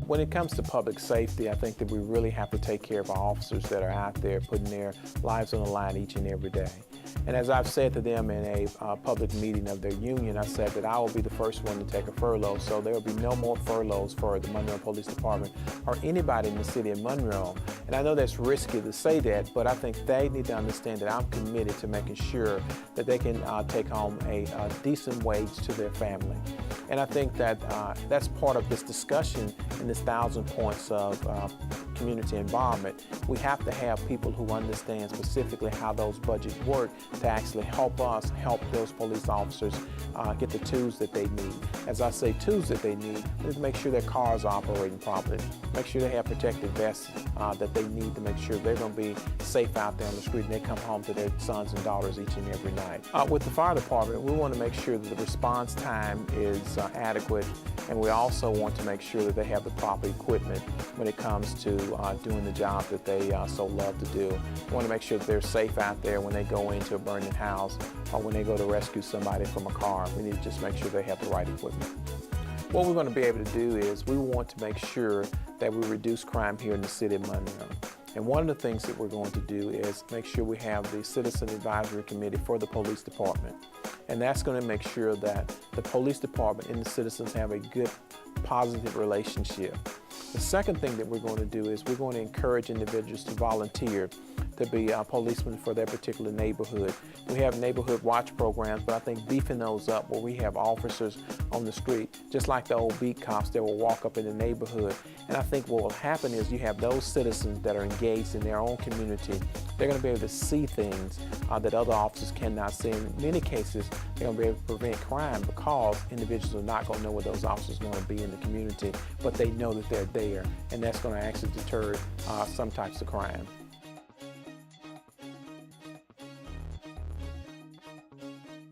When it comes to public safety, I think that we really have to take care of our officers that are out there putting their lives on the line each and every day. And as I've said to them in a public meeting of their union, I said that I will be the first one to take a furlough, so there will be no more furloughs for the Monroe Police Department or anybody in the city of Monroe. And I know that's risky to say that, but I think they need to understand that I'm committed to making sure that they can take home a decent wage to their family. And I think that that's part of this discussion in this 1,000 points of community involvement. We have to have people who understand specifically how those budgets work to actually help us help those police officers get the tools that they need. As I say, tools that they need is make sure their cars are operating properly, make sure they have protective vests that they need to make sure they're going to be safe out there on the street and they come home to their sons and daughters each and every night. With the fire department, we want to make sure that the response time is adequate, and we also want to make sure that they have the proper equipment when it comes to doing the job that they so love to do. We want to make sure that they're safe out there when they go into a burning house or when they go to rescue somebody from a car. We need to just make sure they have the right equipment. What we're going to be able to do is we want to make sure that we reduce crime here in the city of Monroe. And one of the things that we're going to do is make sure we have the Citizen Advisory Committee for the police department. And that's going to make sure that the police department and the citizens have a good, positive relationship. The second thing that we're going to do is we're going to encourage individuals to volunteer to be policemen for their particular neighborhood. We have neighborhood watch programs, but I think beefing those up where we have officers on the street, just like the old beat cops that will walk up in the neighborhood. And I think what will happen is you have those citizens that are engaged in their own community. They're going to be able to see things that other officers cannot see. In many cases, they're going to be able to prevent crime because individuals are not going to know where those officers are going to be in the community, but they know that they're there, and that's going to actually deter some types of crime.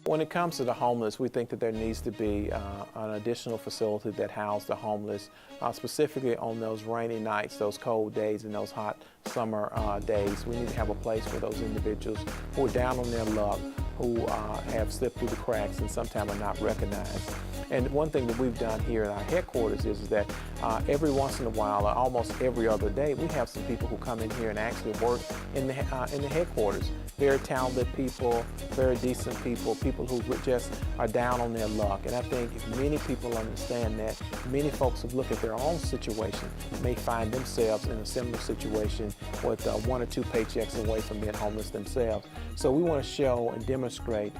When it comes to the homeless, we think that there needs to be an additional facility that houses the homeless, specifically on those rainy nights, those cold days, and those hot summer days. We need to have a place for those individuals who are down on their luck, who have slipped through the cracks and sometimes are not recognized. And one thing that we've done here in our headquarters is that every once in a while, or almost every other day, we have some people who come in here and actually work in the headquarters. Very talented people, very decent people, people who just are down on their luck. And I think if many people understand that, many folks who look at their own situation may find themselves in a similar situation with 1 or 2 paychecks away from being homeless themselves. So we want to show and demonstrate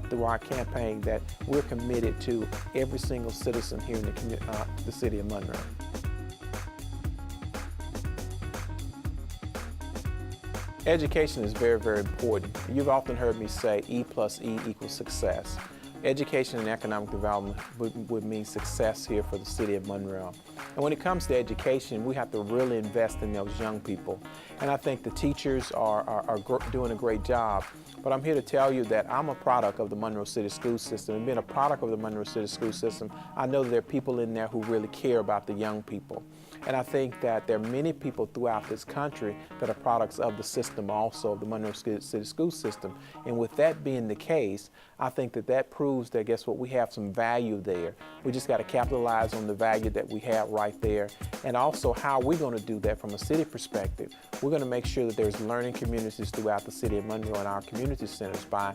through our campaign that we're committed to every single citizen here in the city of Monroe. Education is very, very important. You've often heard me say E+E equals success. Education and economic development would mean success here for the city of Monroe. And when it comes to education, we have to really invest in those young people. And I think the teachers are doing a great job. But I'm here to tell you that I'm a product of the Monroe City School System. And being a product of the Monroe City School System, I know that there are people in there who really care about the young people. And I think that there are many people throughout this country that are products of the system also, of the Monroe City School System. And with that being the case, I think that that proves that, guess what, we have some value there. We just got to capitalize on the value that we have right there. And also how we're going to do that from a city perspective. We're going to make sure that there's learning communities throughout the city of Monroe and our community centers by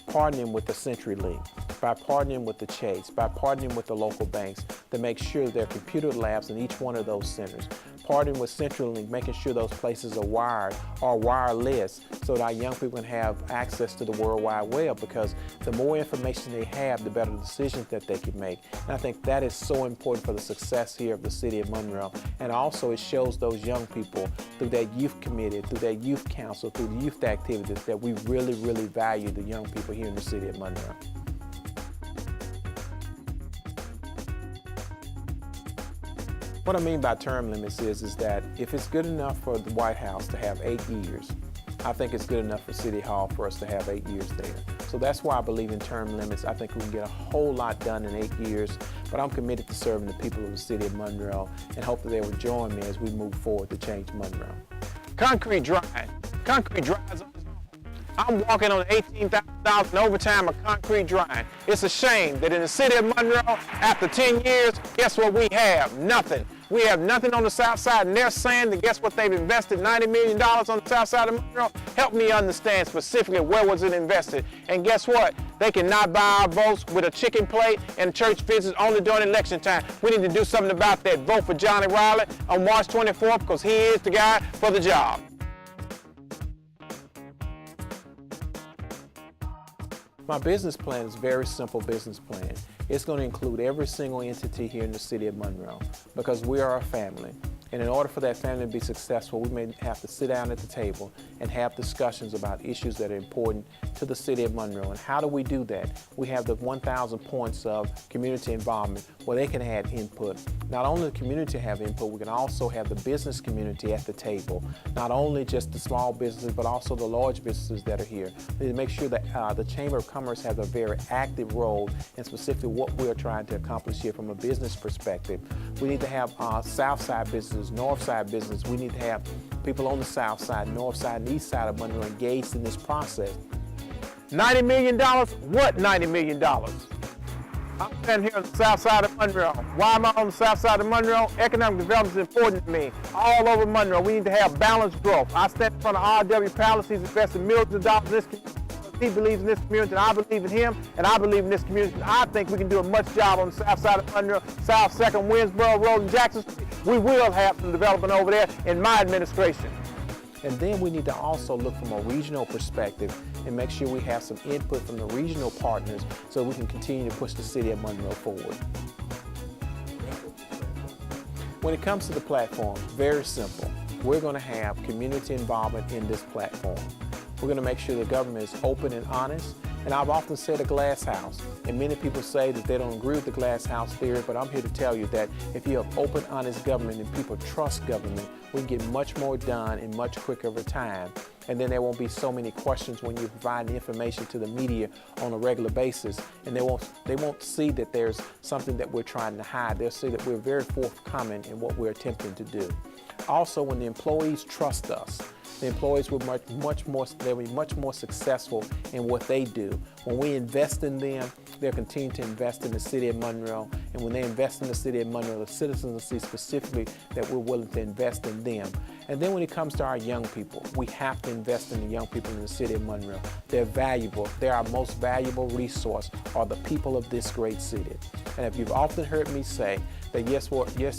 partnering with the CenturyLink, by partnering with the Chase, by partnering with the local banks to make sure there are computer labs in each one of those centers. Partnering with CenturyLink, making sure those places are wired or wireless so that our young people can have access to the World Wide Web, because the more information they have, the better decisions that they can make. And I think that is so important for the success here of the city of Monroe. And also it shows those young people through that youth committee, through that youth council, through the youth activities that we really, really value the young people here in the city of Monroe. What I mean by term limits is that if it's good enough for the White House to have 8 years, I think it's good enough for City Hall for us to have 8 years there. So that's why I believe in term limits. I think we can get a whole lot done in 8 years, but I'm committed to serving the people of the city of Monroe and hope that they will join me as we move forward to change Monroe. Concrete drying. Concrete dries on its own. I'm walking on $18,000 in overtime of concrete drying. It's a shame that in the city of Monroe, after 10 years, guess what we have? Nothing. we have nothing on the south side, and they're saying that guess what, they've invested $90 million on the south side of Monroe. Help me understand specifically where was it invested. And guess what? They cannot buy our votes with a chicken plate and church visits only during election time. We need to do something about that. Vote for Johnny Riley on March 24th because he is the guy for the job. My business plan is a very simple business plan. It's going to include every single entity here in the city of Monroe because we are a family. And in order for that family to be successful, we may have to sit down at the table and have discussions about issues that are important to the city of Monroe. And how do we do that? We have the 1,000 points of community involvement where they can add input. Not only the community have input, we can also have the business community at the table. Not only just the small businesses, but also the large businesses that are here. We need to make sure that the Chamber of Commerce has a very active role in specifically what we are trying to accomplish here from a business perspective. We need to have South Side businesses, North Side business. We need to have people on the South Side, North Side, and East Side of Monroe engaged in this process. $90 million? What $90 million? I'm standing here on the South Side of Monroe. Why am I on the South Side of Monroe? Economic development is important to me. All over Monroe, we need to have balanced growth. I stand in front of R.W. Palace. He's invested millions of dollars in this community. He believes in this community, and I believe in him, and I believe in this community. I think we can do a much job on the South Side of Monroe, South 2nd, Winsboro Road, and Jackson Street. We will have some development over there in my administration. And then we need to also look from a regional perspective and make sure we have some input from the regional partners so we can continue to push the city of Monroe forward. When it comes to the platform, very simple. We're going to have community involvement in this platform. We're going to make sure the government is open and honest. And I've often said a glass house, and many people say that they don't agree with the glass house theory, but I'm here to tell you that if you have open, honest government and people trust government, we can get much more done in much quicker of a time. And then there won't be so many questions when you provide the information to the media on a regular basis, and they won't see that there's something that we're trying to hide. They'll see that we're very forthcoming in what we're attempting to do. Also, when the employees trust us, the employees will they'll be much more successful in what they do. When we invest in them, they'll continue to invest in the city of Monroe. And when they invest in the city of Monroe, the citizens will see specifically that we're willing to invest in them. And then when it comes to our young people, we have to invest in the young people in the city of Monroe. They're valuable. They're our most valuable resource, are the people of this great city. And if you've often heard me say that yes,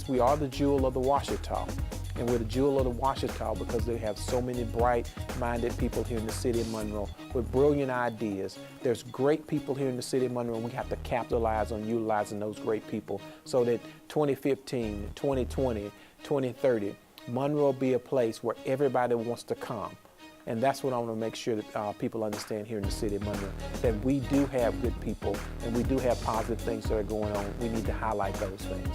we are the jewel of the Ouachita. And we're the jewel of the Ouachita because they have so many bright-minded people here in the city of Monroe with brilliant ideas. There's great people here in the city of Monroe, and we have to capitalize on utilizing those great people so that 2015, 2020, 2030, Monroe will be a place where everybody wants to come. And that's what I want to make sure that people understand here in the city of Monroe, that we do have good people and we do have positive things that are going on. We need to highlight those things.